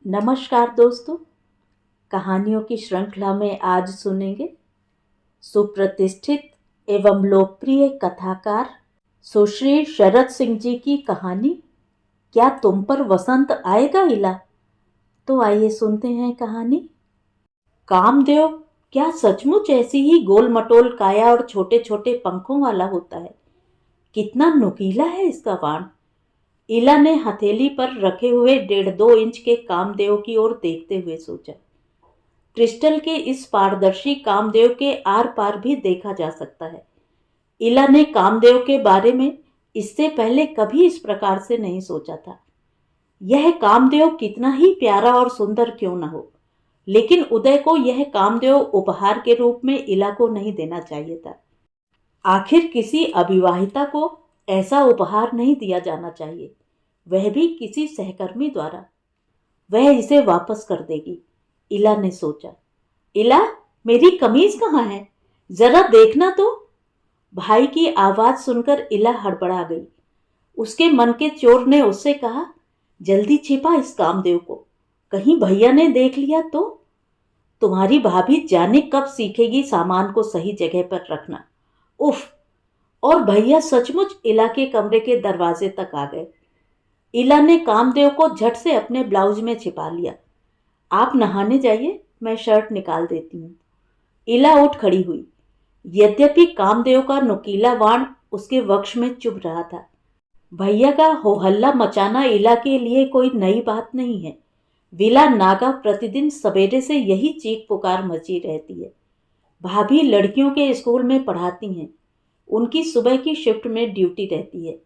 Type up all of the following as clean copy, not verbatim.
नमस्कार दोस्तों। कहानियों की श्रृंखला में आज सुनेंगे सुप्रतिष्ठित एवं लोकप्रिय कथाकार सुश्री शरद सिंह जी की कहानी क्या तुम पर वसंत आएगा इला। तो आइए सुनते हैं कहानी। कामदेव क्या सचमुच ऐसी ही गोल मटोल काया और छोटे छोटे पंखों वाला होता है? कितना नुकीला है इसका बाण। इला ने हथेली पर रखे हुए 1.5-2 इंच के कामदेव की ओर देखते हुए सोचा, क्रिस्टल के इस पारदर्शी कामदेव के आर पार भी देखा जा सकता है। इला ने कामदेव के बारे में इससे पहले कभी इस प्रकार से नहीं सोचा था। यह कामदेव कितना ही प्यारा और सुंदर क्यों न हो, लेकिन उदय को यह कामदेव उपहार के रूप में इला को नहीं देना चाहिए था। आखिर किसी अविवाहिता को ऐसा उपहार नहीं दिया जाना चाहिए, वह भी किसी सहकर्मी द्वारा। वह इसे वापस कर देगी, इला ने सोचा। इला, मेरी कमीज कहाँ है? जरा देखना तो। भाई की आवाज सुनकर इला हड़बड़ा गई। उसके मन के चोर ने उससे कहा, जल्दी छिपा इस कामदेव को, कहीं भैया ने देख लिया तो। तुम्हारी भाभी जाने कब सीखेगी सामान को सही जगह पर रखना। उफ। और भैया सचमुच इला के कमरे के दरवाजे तक आ गए। इला ने कामदेव को झट से अपने ब्लाउज में छिपा लिया। आप नहाने जाइए, मैं शर्ट निकाल देती हूँ। इला उठ खड़ी हुई। यद्यपि कामदेव का नुकीला बाण उसके वक्ष में चुभ रहा था। भैया का हो हल्ला मचाना इला के लिए कोई नई बात नहीं है। विला नागा प्रतिदिन सवेरे से यही चीख पुकार मची रहती है। भाभी लड़कियों के स्कूल में पढ़ाती हैं, उनकी सुबह की शिफ्ट में ड्यूटी रहती है।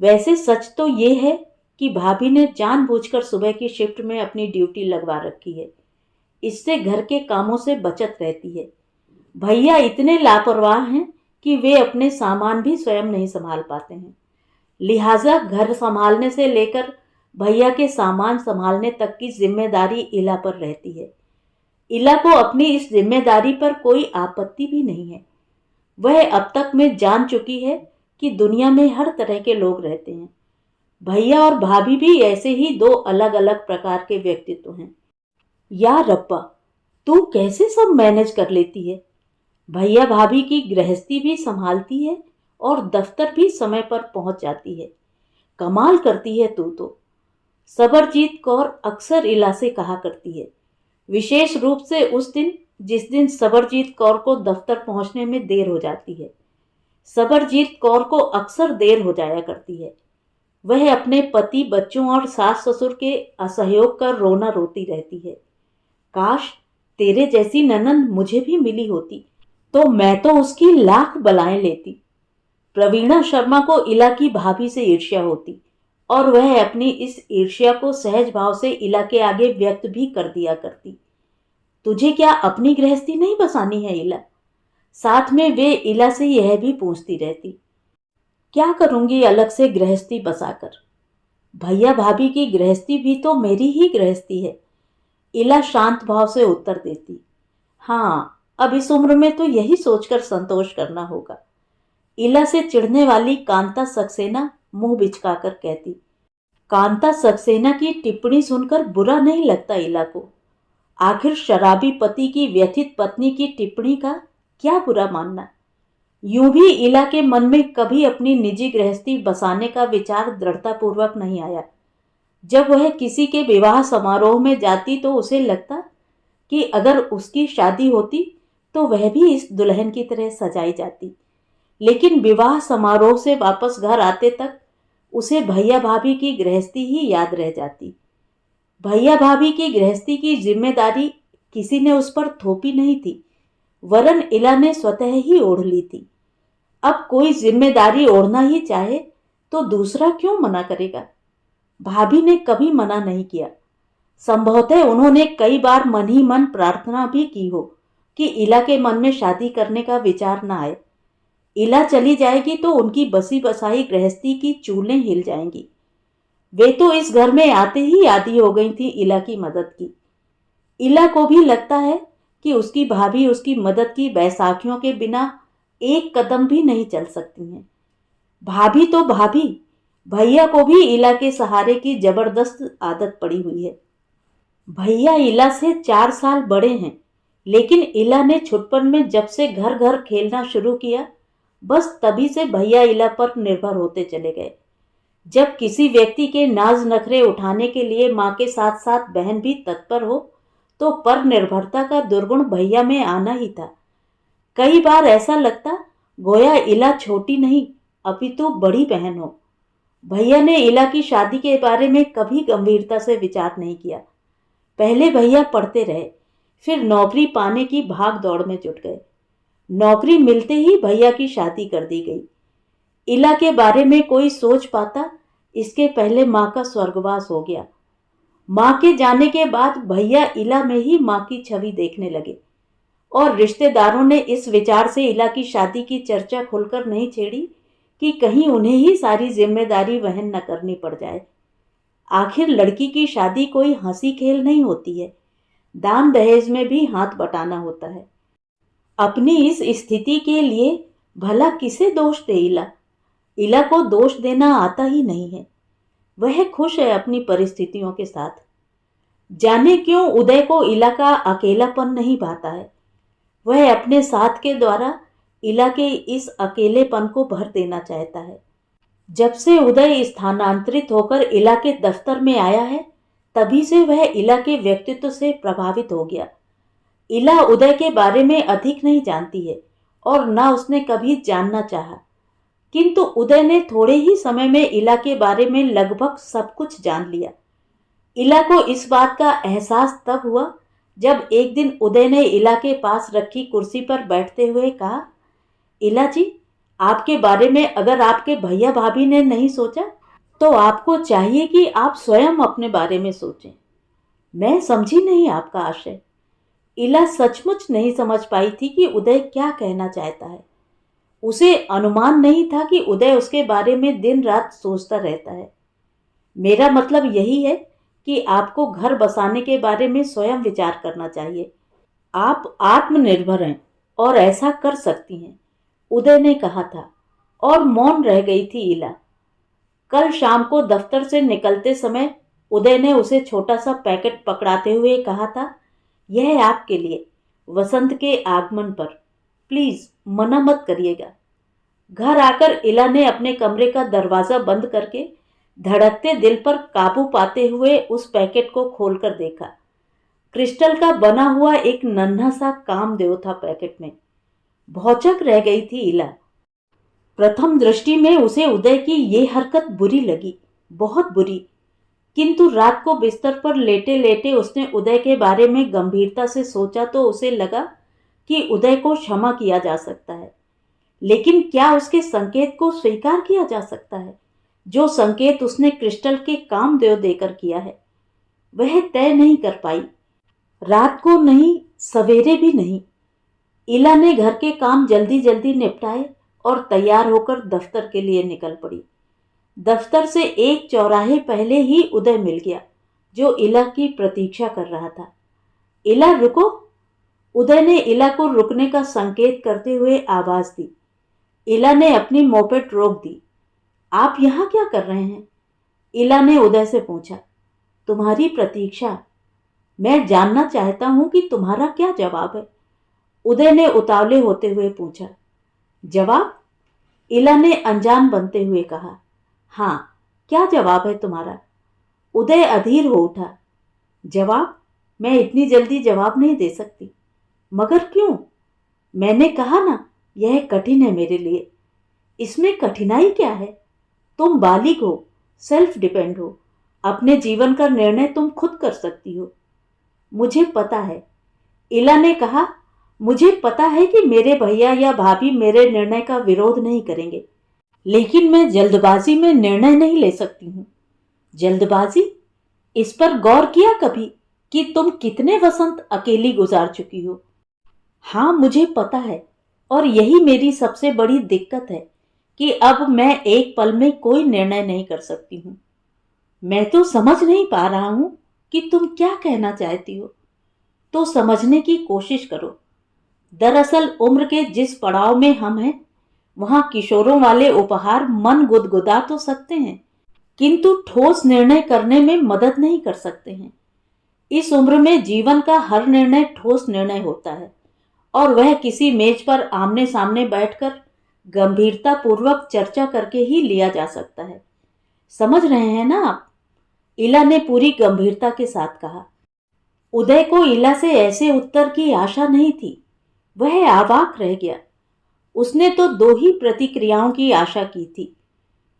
वैसे सच तो ये है कि भाभी ने जानबूझकर सुबह की शिफ्ट में अपनी ड्यूटी लगवा रखी है। इससे घर के कामों से बचत रहती है। भैया इतने लापरवाह हैं कि वे अपने सामान भी स्वयं नहीं संभाल पाते हैं। लिहाजा घर संभालने से लेकर भैया के सामान संभालने तक की जिम्मेदारी इला पर रहती है। इला को अपनी इस जिम्मेदारी पर कोई आपत्ति भी नहीं है। वह अब तक में जान चुकी है कि दुनिया में हर तरह के लोग रहते हैं। भैया और भाभी भी ऐसे ही दो अलग अलग प्रकार के व्यक्तित्व हैं। या रब्बा, तू कैसे सब मैनेज कर लेती है? भैया भाभी की गृहस्थी भी संभालती है और दफ्तर भी समय पर पहुंच जाती है। कमाल करती है तू तो। सबरजीत कौर अक्सर इला से कहा करती है, विशेष रूप से उस दिन जिस दिन सबरजीत कौर को दफ्तर पहुंचने में देर हो जाती है। सबरजीत कौर को अक्सर देर हो जाया करती है। वह अपने पति, बच्चों और सास ससुर के असहयोग कर रोना रोती रहती है। काश तेरे जैसी ननंद मुझे भी मिली होती तो मैं तो उसकी लाख बलाएं लेती। प्रवीणा शर्मा को इला की भाभी से ईर्ष्या होती और वह अपनी इस ईर्ष्या को सहज भाव से इला के आगे व्यक्त भी कर दिया करती। तुझे क्या अपनी गृहस्थी नहीं बसानी है इला? साथ में वे इला से यह भी पूछती रहती, क्या करूंगी अलग से गृहस्थी बसाकर? भैया भाभी की गृहस्थी भी तो मेरी ही गृहस्थी है। इला शांत भाव से उत्तर देती। हाँ, अब इस उम्र में तो यही सोचकर संतोष करना होगा। इला से चिढ़ने वाली कांता सक्सेना मुंह बिचकाकर कहती। कांता सक्सेना की टिप्पणी सुनकर बुरा नहीं लगता इला को। आखिर शराबी पति की व्यथित पत्नी की टिप्पणी का क्या बुरा मानना। यूं भी इला के मन में कभी अपनी निजी गृहस्थी बसाने का विचार दृढ़तापूर्वक नहीं आया। जब वह किसी के विवाह समारोह में जाती तो उसे लगता कि अगर उसकी शादी होती तो वह भी इस दुल्हन की तरह सजाई जाती। लेकिन विवाह समारोह से वापस घर आते तक उसे भैया भाभी की गृहस्थी ही याद रह जाती। भैया भाभी की गृहस्थी की जिम्मेदारी किसी ने उस पर थोपी नहीं थी, वरन इला ने स्वतः ही ओढ़ ली थी। अब कोई जिम्मेदारी ओढ़ना ही चाहे तो दूसरा क्यों मना करेगा? भाभी ने कभी मना नहीं किया। संभवतः उन्होंने कई बार मन ही मन प्रार्थना भी की हो कि इला के मन में शादी करने का विचार न आए। इला चली जाएगी तो उनकी बसी बसाई गृहस्थी की चूलें हिल जाएंगी। वे तो इस घर में आते ही आदी हो गई थी इला की मदद की। इला को भी लगता है कि उसकी भाभी उसकी मदद की बैसाखियों के बिना एक कदम भी नहीं चल सकती हैं। भाभी तो भाभी, भैया को भी इला के सहारे की जबरदस्त आदत पड़ी हुई है। भैया इला से 4 साल बड़े हैं, लेकिन इला ने छुटपन में जब से घर घर खेलना शुरू किया, बस तभी से भैया इला पर निर्भर होते चले गए। जब किसी व्यक्ति के नाज नखरे उठाने के लिए माँ के साथ साथ बहन भी तत्पर हो, तो पर निर्भरता का दुर्गुण भैया में आना ही था। कई बार ऐसा लगता गोया इला छोटी नहीं, अपितु बड़ी बहन हो। भैया ने इला की शादी के बारे में कभी गंभीरता से विचार नहीं किया। पहले भैया पढ़ते रहे, फिर नौकरी पाने की भाग दौड़ में जुट गए। नौकरी मिलते ही भैया की शादी कर दी गई। इला के बारे में कोई सोच पाता, इसके पहले माँ का स्वर्गवास हो गया। माँ के जाने के बाद भैया इला में ही माँ की छवि देखने लगे, और रिश्तेदारों ने इस विचार से इला की शादी की चर्चा खुलकर नहीं छेड़ी कि कहीं उन्हें ही सारी जिम्मेदारी वहन न करनी पड़ जाए। आखिर लड़की की शादी कोई हंसी खेल नहीं होती है, दान दहेज में भी हाथ बटाना होता है। अपनी इस स्थिति के लिए भला किसे दोष दे इला? इला को दोष देना आता ही नहीं है। वह खुश है अपनी परिस्थितियों के साथ। जाने क्यों उदय को इला का अकेलापन नहीं भाता है। वह अपने साथ के द्वारा इला के इस अकेलेपन को भर देना चाहता है। जब से उदय स्थानांतरित होकर इला के दफ्तर में आया है, तभी से वह इला के व्यक्तित्व से प्रभावित हो गया। इला उदय के बारे में अधिक नहीं जानती है और न उसने कभी जानना चाहा, किंतु उदय ने थोड़े ही समय में इला के बारे में लगभग सब कुछ जान लिया। इला को इस बात का एहसास तब हुआ जब एक दिन उदय ने इला के पास रखी कुर्सी पर बैठते हुए कहा, इला जी, आपके बारे में अगर आपके भैया भाभी ने नहीं सोचा, तो आपको चाहिए कि आप स्वयं अपने बारे में सोचें। मैं समझी नहीं आपका आशय। इला सचमुच नहीं समझ पाई थी कि उदय क्या कहना चाहता है। उसे अनुमान नहीं था कि उदय उसके बारे में दिन रात सोचता रहता है। मेरा मतलब यही है कि आपको घर बसाने के बारे में स्वयं विचार करना चाहिए। आप आत्मनिर्भर हैं और ऐसा कर सकती हैं, उदय ने कहा था, और मौन रह गई थी इला। कल शाम को दफ्तर से निकलते समय उदय ने उसे छोटा सा पैकेट पकड़ाते हुए कहा था, यह आपके लिए, वसंत के आगमन पर, प्लीज मना मत करिएगा। घर आकर इला ने अपने कमरे का दरवाजा बंद करके धड़कते दिल पर काबू पाते हुए उस पैकेट को खोलकर देखा। क्रिस्टल का बना हुआ एक नन्हा सा कामदेव था पैकेट में। भौचक रह गई थी इला। प्रथम दृष्टि में उसे उदय की ये हरकत बुरी लगी, बहुत बुरी, किंतु रात को बिस्तर पर लेटे लेटे उसने उदय के बारे में गंभीरता से सोचा तो उसे लगा कि उदय को क्षमा किया जा सकता है। लेकिन क्या उसके संकेत को स्वीकार किया जा सकता है, जो संकेत उसने क्रिस्टल के कामदेव देकर किया है? वह तय नहीं कर पाई। रात को नहीं, सवेरे भी नहीं। इला ने घर के काम जल्दी जल्दी निपटाए और तैयार होकर दफ्तर के लिए निकल पड़ी। दफ्तर से एक चौराहे पहले ही उदय मिल गया, जो इला की प्रतीक्षा कर रहा था। इला रुको। उदय ने इला को रुकने का संकेत करते हुए आवाज दी। इला ने अपनी मोपेड रोक दी। आप यहाँ क्या कर रहे हैं? इला ने उदय से पूछा। तुम्हारी प्रतीक्षा। मैं जानना चाहता हूं कि तुम्हारा क्या जवाब है, उदय ने उतावले होते हुए पूछा। जवाब? इला ने अनजान बनते हुए कहा। हाँ, क्या जवाब है तुम्हारा? उदय अधीर हो उठा। जवाब? मैं इतनी जल्दी जवाब नहीं दे सकती। मगर क्यों? मैंने कहा ना, यह कठिन है मेरे लिए। इसमें कठिनाई क्या है? तुम बालिग हो, सेल्फ डिपेंड हो, अपने जीवन का निर्णय तुम खुद कर सकती हो। मुझे पता है, इला ने कहा। मुझे पता है कि मेरे भैया या भाभी मेरे निर्णय का विरोध नहीं करेंगे, लेकिन मैं जल्दबाजी में निर्णय नहीं ले सकती हूँ। जल्दबाजी? इस पर गौर किया कभी कि तुम कितने वसंत अकेली गुजार चुकी हो? हाँ, मुझे पता है, और यही मेरी सबसे बड़ी दिक्कत है कि अब मैं एक पल में कोई निर्णय नहीं कर सकती हूँ। मैं तो समझ नहीं पा रहा हूँ कि तुम क्या कहना चाहती हो। तो समझने की कोशिश करो। दरअसल उम्र के जिस पड़ाव में हम हैं, वहां किशोरों वाले उपहार मन गुदगुदा तो सकते हैं, किंतु ठोस निर्णय करने में मदद नहीं कर सकते हैं। इस उम्र में जीवन का हर निर्णय ठोस निर्णय होता है और वह किसी मेज पर आमने सामने बैठकर गंभीरता पूर्वक चर्चा करके ही लिया जा सकता है। समझ रहे हैं ना आप? इला ने पूरी गंभीरता के साथ कहा। उदय को इला से ऐसे उत्तर की आशा नहीं थी। वह अवाक रह गया। उसने तो दो ही प्रतिक्रियाओं की आशा की थी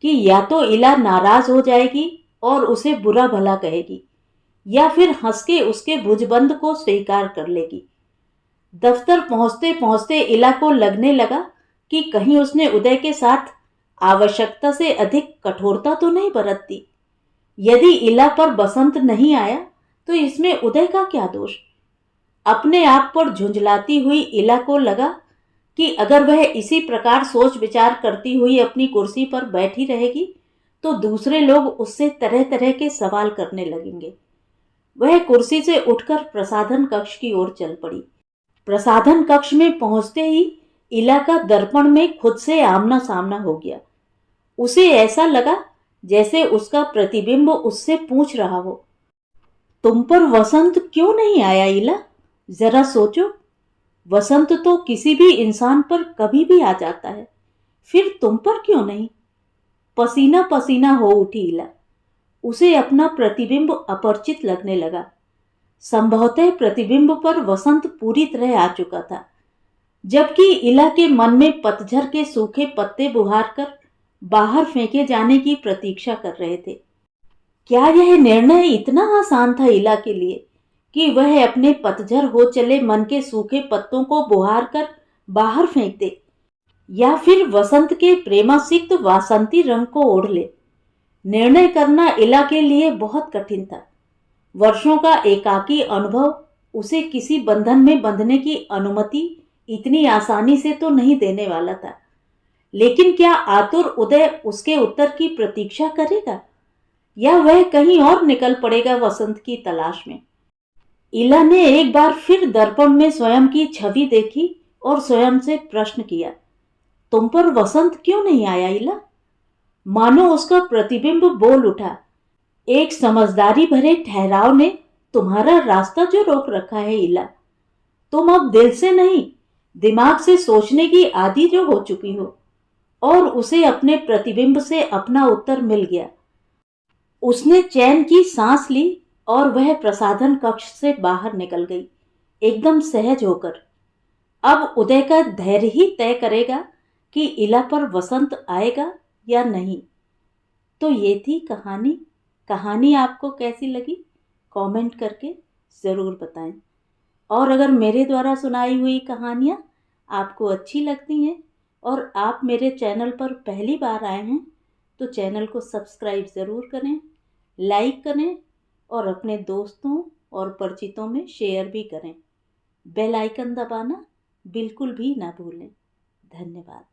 कि या तो इला नाराज हो जाएगी और उसे बुरा भला कहेगी, या फिर हंस के उसके भुजबंद को स्वीकार कर लेगी। दफ्तर पहुंचते पहुंचते इला को लगने लगा कि कहीं उसने उदय के साथ आवश्यकता से अधिक कठोरता तो नहीं बरत दी। यदि इला पर बसंत नहीं आया तो इसमें उदय का क्या दोष? अपने आप पर झुंझलाती हुई इला को लगा कि अगर वह इसी प्रकार सोच विचार करती हुई अपनी कुर्सी पर बैठी रहेगी तो दूसरे लोग उससे तरह तरह के सवाल करने लगेंगे। वह कुर्सी से उठकर प्रसाधन कक्ष की ओर चल पड़ी। प्रसाधन कक्ष में पहुंचते ही इला का दर्पण में खुद से आमना सामना हो गया। उसे ऐसा लगा जैसे उसका प्रतिबिंब उससे पूछ रहा हो, तुम पर वसंत क्यों नहीं आया इला? जरा सोचो। वसंत तो किसी भी इंसान पर कभी भी आ जाता है, फिर तुम पर क्यों नहीं? पसीना पसीना हो उठी इला। उसे अपना प्रतिबिंब अपरिचित लगने लगा। संभवतः प्रतिबिंब पर वसंत पूरी तरह आ चुका था, जबकि इला के मन में पतझड़ के सूखे पत्ते बुहार कर बाहर फेंके जाने की प्रतीक्षा कर रहे थे। क्या यह निर्णय इतना आसान था इला के लिए कि वह अपने पतझड़ हो चले मन के सूखे पत्तों को बुहार कर बाहर फेंक दे, या फिर वसंत के प्रेमासिक्त वासंती रंग को ओढ़ ले? निर्णय करना इला के लिए बहुत कठिन था। वर्षों का एकाकी अनुभव उसे किसी बंधन में बंधने की अनुमति इतनी आसानी से तो नहीं देने वाला था। लेकिन क्या आतुर उदय उसके उत्तर की प्रतीक्षा करेगा, या वह कहीं और निकल पड़ेगा वसंत की तलाश में? इला ने एक बार फिर दर्पण में स्वयं की छवि देखी और स्वयं से प्रश्न किया, तुम पर वसंत क्यों नहीं आया इला? मानो उसका प्रतिबिंब बोल उठा, एक समझदारी भरे ठहराव ने तुम्हारा रास्ता जो रोक रखा है इला। तुम अब दिल से नहीं, दिमाग से सोचने की आदी जो हो चुकी हो। और उसे अपने प्रतिबिंब से अपना उत्तर मिल गया। उसने चैन की सांस ली और वह प्रसाधन कक्ष से बाहर निकल गई, एकदम सहज होकर। अब उदय का धैर्य ही तय करेगा कि इला पर वसंत आएगा या नहीं। तो ये थी कहानी। कहानी आपको कैसी लगी कमेंट करके ज़रूर बताएं। और अगर मेरे द्वारा सुनाई हुई कहानियाँ आपको अच्छी लगती हैं और आप मेरे चैनल पर पहली बार आए हैं तो चैनल को सब्सक्राइब ज़रूर करें, लाइक करें और अपने दोस्तों और परिचितों में शेयर भी करें। बेल आइकन दबाना बिल्कुल भी ना भूलें। धन्यवाद।